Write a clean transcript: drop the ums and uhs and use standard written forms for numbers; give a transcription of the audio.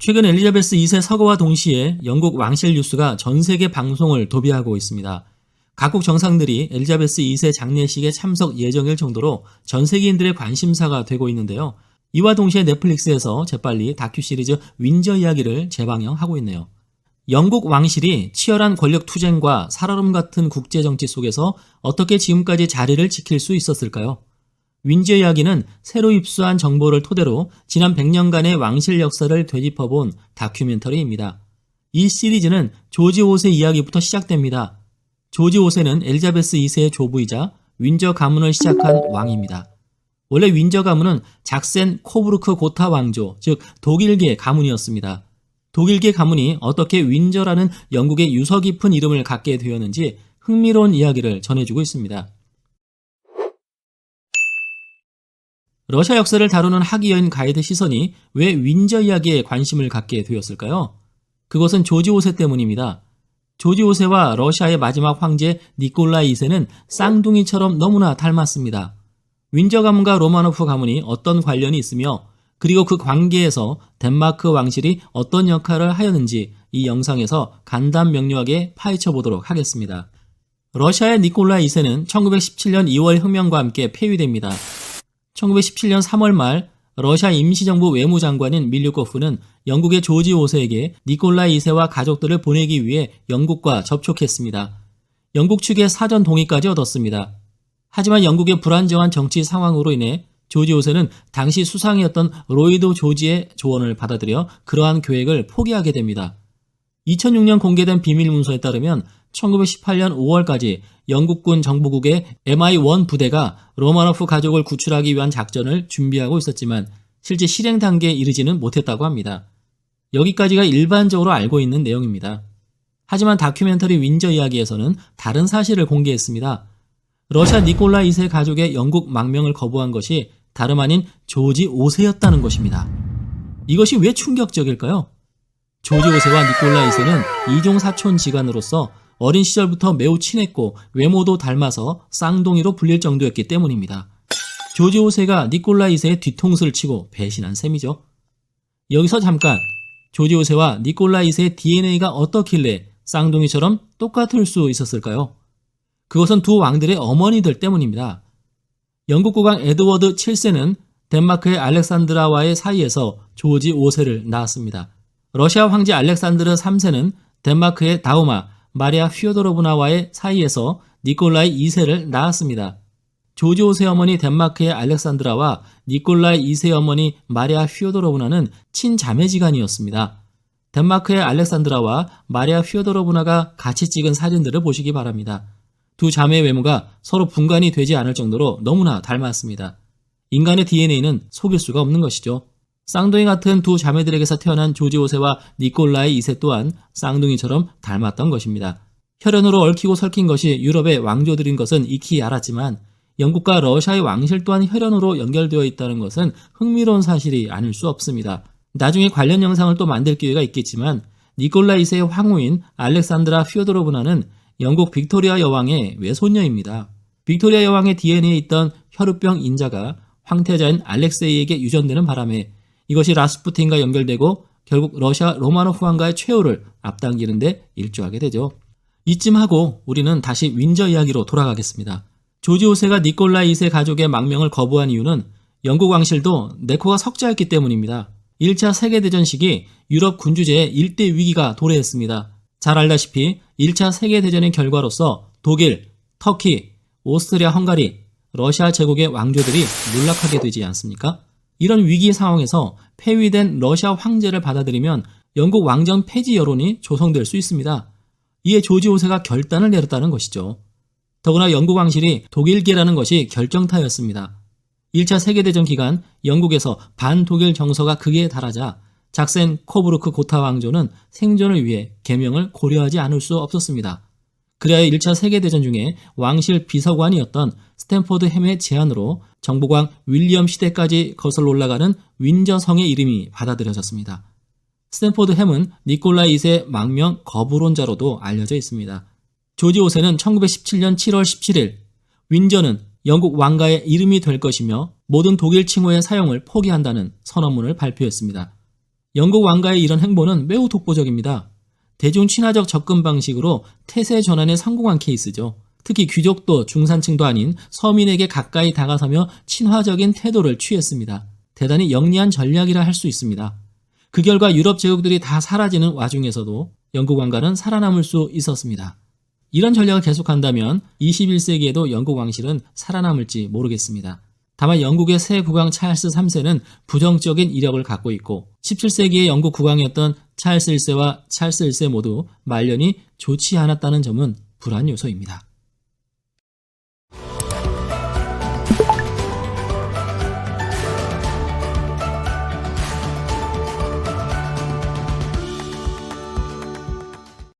최근 엘리자베스 2세 서거와 동시에 영국 왕실 뉴스가 전 세계 방송을 도배하고 있습니다. 각국 정상들이 엘리자베스 2세 장례식에 참석 예정일 정도로 전 세계인들의 관심사가 되고 있는데요. 이와 동시에 넷플릭스에서 재빨리 다큐 시리즈 윈저 이야기를 재방영하고 있네요. 영국 왕실이 치열한 권력 투쟁과 살얼음 같은 국제정치 속에서 어떻게 지금까지 자리를 지킬 수 있었을까요? 윈저 이야기는 새로 입수한 정보를 토대로 지난 100년간의 왕실 역사를 되짚어본 다큐멘터리입니다. 이 시리즈는 조지 5세 이야기부터 시작됩니다. 조지 5세는 엘리자베스 2세의 조부이자 윈저 가문을 시작한 왕입니다. 원래 윈저 가문은 작센 코부르크 고타 왕조, 즉 독일계 가문이었습니다. 독일계 가문이 어떻게 윈저라는 영국의 유서 깊은 이름을 갖게 되었는지 흥미로운 이야기를 전해주고 있습니다. 러시아 역사를 다루는 학위여인 가이드 시선이 왜 윈저 이야기에 관심을 갖게 되었을까요? 그것은 조지 5세 때문입니다. 조지 5세와 러시아의 마지막 황제 니콜라이 2세는 쌍둥이처럼 너무나 닮았습니다. 윈저 가문과 로마노프 가문이 어떤 관련이 있으며 그리고 그 관계에서 덴마크 왕실이 어떤 역할을 하였는지 이 영상에서 간단 명료하게 파헤쳐 보도록 하겠습니다. 러시아의 니콜라이 2세는 1917년 2월 혁명과 함께 폐위됩니다. 1917년 3월 말 러시아 임시정부 외무장관인 밀류코프는 영국의 조지 5세에게 니콜라이 2세와 가족들을 보내기 위해 영국과 접촉했습니다. 영국 측의 사전 동의까지 얻었습니다. 하지만 영국의 불안정한 정치 상황으로 인해 조지 5세는 당시 수상이었던 로이드 조지의 조언을 받아들여 그러한 계획을 포기하게 됩니다. 2006년 공개된 비밀문서에 따르면 1918년 5월까지 영국군 정보국의 MI1 부대가 로마노프 가족을 구출하기 위한 작전을 준비하고 있었지만 실제 실행 단계에 이르지는 못했다고 합니다. 여기까지가 일반적으로 알고 있는 내용입니다. 하지만 다큐멘터리 윈저 이야기에서는 다른 사실을 공개했습니다. 러시아 니콜라이 2세 가족의 영국 망명을 거부한 것이 다름 아닌 조지 5세였다는 것입니다. 이것이 왜 충격적일까요? 조지 5세와 니콜라이 2세는 이종 사촌 지간으로서 어린 시절부터 매우 친했고 외모도 닮아서 쌍둥이로 불릴 정도였기 때문입니다. 조지 5세가 니콜라이 2세의 뒤통수를 치고 배신한 셈이죠. 여기서 잠깐, 조지 5세와 니콜라이 2세의 DNA가 어떻길래 쌍둥이처럼 똑같을 수 있었을까요? 그것은 두 왕들의 어머니들 때문입니다. 영국 국왕 에드워드 7세는 덴마크의 알렉산드라와의 사이에서 조지 5세를 낳았습니다. 러시아 황제 알렉산드르 3세는 덴마크의 다우마 마리아 휘오도로브나와의 사이에서 니콜라이 2세를 낳았습니다. 조지 5세 어머니 덴마크의 알렉산드라와 니콜라이 2세 어머니 마리아 휘오도로브나는 친자매지간이었습니다. 덴마크의 알렉산드라와 마리아 휘오도로브나가 같이 찍은 사진들을 보시기 바랍니다. 두 자매의 외모가 서로 분간이 되지 않을 정도로 너무나 닮았습니다. 인간의 DNA는 속일 수가 없는 것이죠. 쌍둥이 같은 두 자매들에게서 태어난 조지 5세와 니콜라이 2세 또한 쌍둥이처럼 닮았던 것입니다. 혈연으로 얽히고 설킨 것이 유럽의 왕조들인 것은 익히 알았지만 영국과 러시아의 왕실 또한 혈연으로 연결되어 있다는 것은 흥미로운 사실이 아닐 수 없습니다. 나중에 관련 영상을 또 만들 기회가 있겠지만 니콜라이 2세의 황후인 알렉산드라 휘오도로브나는 영국 빅토리아 여왕의 외손녀입니다. 빅토리아 여왕의 DNA에 있던 혈우병 인자가 황태자인 알렉세이에게 유전되는 바람에 이것이 라스푸틴과 연결되고 결국 러시아 로마노프 왕가의 최후를 앞당기는 데 일조하게 되죠. 이쯤 하고 우리는 다시 윈저 이야기로 돌아가겠습니다. 조지 5세가 니콜라이 2세 가족의 망명을 거부한 이유는 영국 왕실도 네코가 석자였기 때문입니다. 1차 세계대전 시기 유럽 군주제의 일대 위기가 도래했습니다. 잘 알다시피 1차 세계대전의 결과로서 독일, 터키, 오스트리아 헝가리, 러시아 제국의 왕조들이 몰락하게 되지 않습니까? 이런 위기 상황에서 폐위된 러시아 황제를 받아들이면 영국 왕정 폐지 여론이 조성될 수 있습니다. 이에 조지 5세가 결단을 내렸다는 것이죠. 더구나 영국 왕실이 독일계라는 것이 결정타였습니다. 1차 세계대전 기간 영국에서 반독일 정서가 극에 달하자 작센 코부르크 고타 왕조는 생존을 위해 계명을 고려하지 않을 수 없었습니다. 그래야 1차 세계대전 중에 왕실 비서관이었던 스탠포드 햄의 제안으로 정보광 윌리엄 시대까지 거슬러 올라가는 윈저성의 이름이 받아들여졌습니다. 스탠포드 햄은 니콜라이 2세 망명 거부론자로도 알려져 있습니다. 조지 5세는 1917년 7월 17일 윈저는 영국 왕가의 이름이 될 것이며 모든 독일 칭호의 사용을 포기한다는 선언문을 발표했습니다. 영국 왕가의 이런 행보는 매우 독보적입니다. 대중 친화적 접근 방식으로 태세 전환에 성공한 케이스죠. 특히 귀족도 중산층도 아닌 서민에게 가까이 다가서며 친화적인 태도를 취했습니다. 대단히 영리한 전략이라 할 수 있습니다. 그 결과 유럽 제국들이 다 사라지는 와중에서도 영국 왕가는 살아남을 수 있었습니다. 이런 전략을 계속한다면 21세기에도 영국 왕실은 살아남을지 모르겠습니다. 다만 영국의 새 국왕 찰스 3세는 부정적인 이력을 갖고 있고 17세기의 영국 국왕이었던 찰스 1세와 찰스 1세 모두 말년이 좋지 않았다는 점은 불안 요소입니다.